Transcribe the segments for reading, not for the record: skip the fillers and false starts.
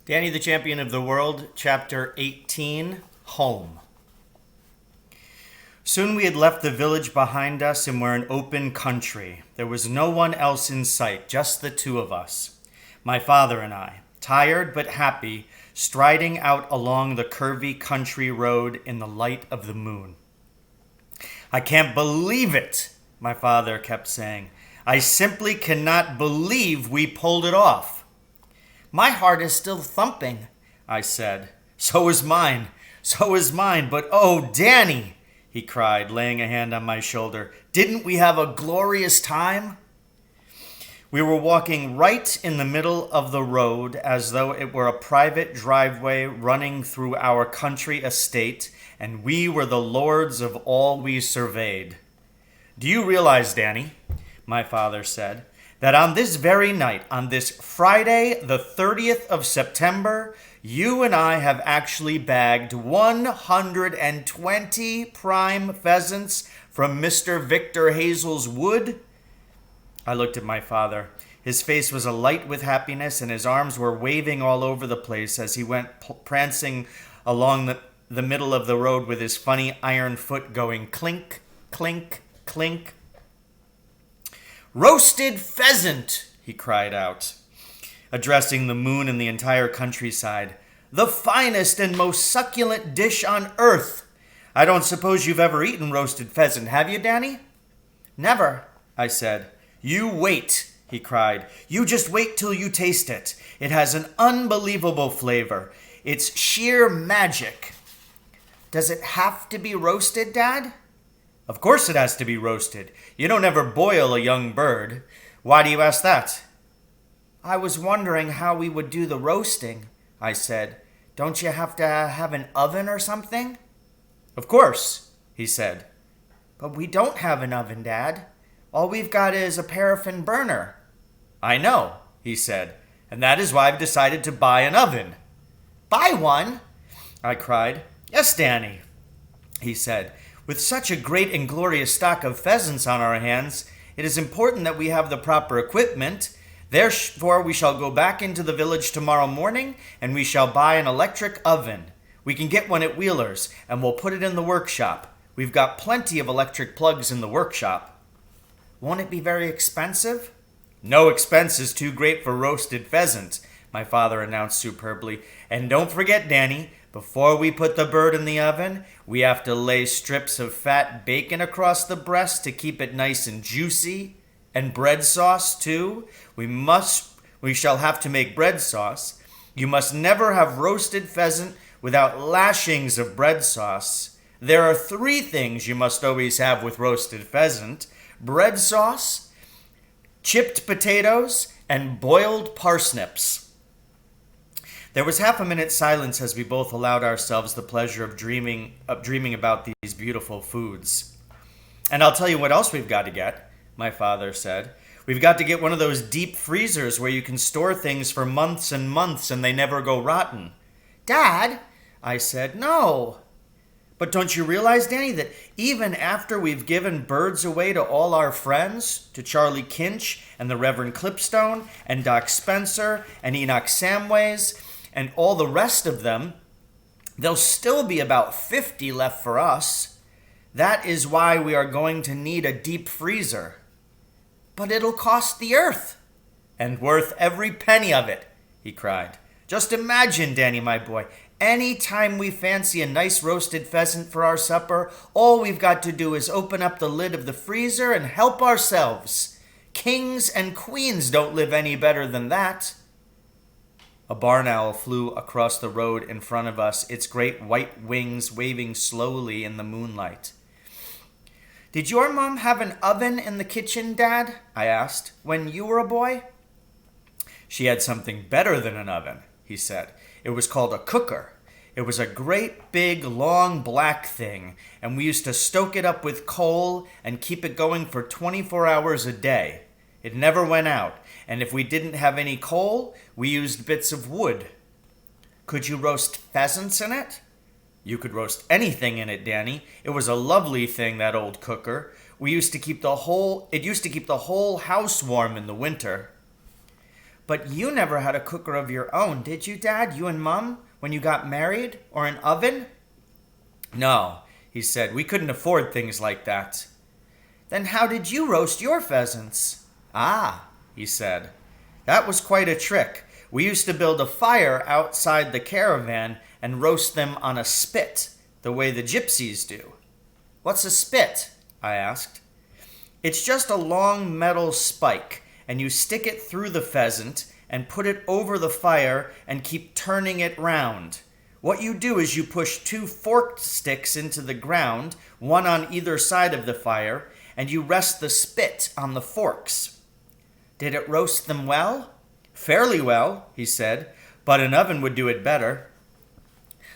Danny the Champion of the World, Chapter 18, Home. Soon we had left the village behind us and were in open country. There was no one else in sight, just the two of us, my father and I, tired but happy, striding out along the curvy country road in the light of the moon. "I can't believe it," my father kept saying. "I simply cannot believe we pulled it off." "My heart is still thumping," I said. So is mine, but oh, Danny," he cried, laying a hand on my shoulder, "didn't we have a glorious time?" We were walking right in the middle of the road as though it were a private driveway running through our country estate, and we were the lords of all we surveyed. "Do you realize, Danny," my father said, "that on this very night, on this Friday, the 30th of September, you and I have actually bagged 120 prime pheasants from Mr. Victor Hazel's wood?" I looked at my father. His face was alight with happiness, and his arms were waving all over the place as he went prancing along the middle of the road with his funny iron foot going clink, clink, clink. "Roasted pheasant," he cried out, addressing the moon and the entire countryside. "The finest and most succulent dish on earth. I don't suppose you've ever eaten roasted pheasant, have you, Danny?" "Never," I said. "You wait," he cried. "You just wait till you taste it. It has an unbelievable flavor. It's sheer magic." "Does it have to be roasted, Dad?" "Of course it has to be roasted. You don't ever boil a young bird. Why do you ask that?" "I was wondering how we would do the roasting," I said. "Don't you have to have an oven or something?" "Of course," he said. "But we don't have an oven, Dad. All we've got is a paraffin burner." "I know," he said, "and that is why I've decided to buy an oven." "Buy one?" I cried. "Yes, Danny," he said. "With such a great and glorious stock of pheasants on our hands, it is important that we have the proper equipment. Therefore, we shall go back into the village tomorrow morning, and we shall buy an electric oven. We can get one at Wheeler's, and we'll put it in the workshop. We've got plenty of electric plugs in the workshop." "Won't it be very expensive?" "No expense is too great for roasted pheasant," my father announced superbly. "And don't forget, Danny, before we put the bird in the oven, we have to lay strips of fat bacon across the breast to keep it nice and juicy. And bread sauce, too. We shall have to make bread sauce. You must never have roasted pheasant without lashings of bread sauce. There are 3 things you must always have with roasted pheasant: bread sauce, chipped potatoes, and boiled parsnips." There was half a minute's silence as we both allowed ourselves the pleasure of dreaming about these beautiful foods. "And I'll tell you what else we've got to get," my father said. "We've got to get one of those deep freezers where you can store things for months and months and they never go rotten." "Dad," I said, "no." "But don't you realize, Danny, that even after we've given birds away to all our friends, to Charlie Kinch and the Reverend Clipstone and Doc Spencer and Enoch Samways and all the rest of them, there'll still be about 50 left for us. That is why we are going to need a deep freezer." "But it'll cost the earth." "And worth every penny of it," he cried. "Just imagine, Danny, my boy, any time we fancy a nice roasted pheasant for our supper, all we've got to do is open up the lid of the freezer and help ourselves. Kings and queens don't live any better than that." A barn owl flew across the road in front of us, its great white wings waving slowly in the moonlight. "Did your mom have an oven in the kitchen, Dad?" I asked, "when you were a boy?" "She had something better than an oven," he said. "It was called a cooker. It was a great big long black thing, and we used to stoke it up with coal and keep it going for 24 hours a day. It never went out, and if we didn't have any coal, we used bits of wood." "Could you roast pheasants in it?" "You could roast anything in it, Danny. It was a lovely thing, that old cooker. It used to keep the whole house warm in the winter." But you never had a cooker of your own, did you, Dad? You and Mom, when you got married? Or an oven? No, he said. We couldn't afford things like that. Then how did you roast your pheasants? Ah, he said. That was quite a trick. We used to build a fire outside the caravan and roast them on a spit, the way the gypsies do. What's a spit? I asked. It's just a long metal spike, and you stick it through the pheasant and put it over the fire and keep turning it round. What you do is you push 2 forked sticks into the ground, one on either side of the fire, and you rest the spit on the forks. Did it roast them well? Fairly well, he said, but an oven would do it better.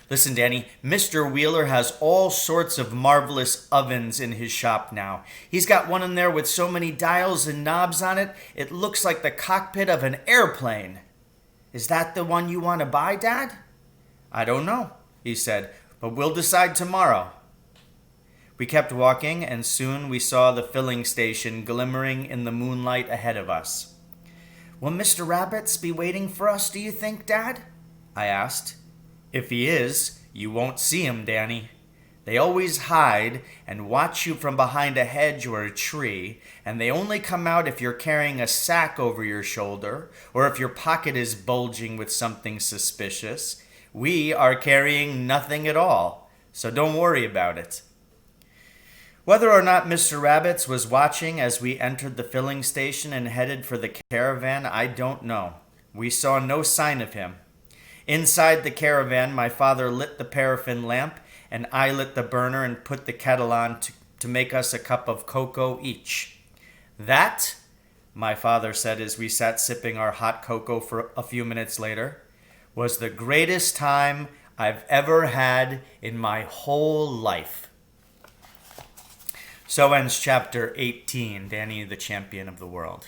Listen, Danny, Mr. Wheeler has all sorts of marvelous ovens in his shop now. He's got one in there with so many dials and knobs on it, it looks like the cockpit of an airplane. Is that the one you want to buy, Dad? I don't know, he said, but we'll decide tomorrow. We kept walking, and soon we saw the filling station glimmering in the moonlight ahead of us. Will Mr. Rabbits be waiting for us, do you think, Dad? I asked. If he is, you won't see him, Danny. They always hide and watch you from behind a hedge or a tree, and they only come out if you're carrying a sack over your shoulder or if your pocket is bulging with something suspicious. We are carrying nothing at all, so don't worry about it. Whether or not Mr. Rabbits was watching as we entered the filling station and headed for the caravan, I don't know. We saw no sign of him. Inside the caravan, my father lit the paraffin lamp, and I lit the burner and put the kettle on to make us a cup of cocoa each. That, my father said as we sat sipping our hot cocoa for a few minutes later, was the greatest time I've ever had in my whole life. So ends chapter 18, Danny the Champion of the World.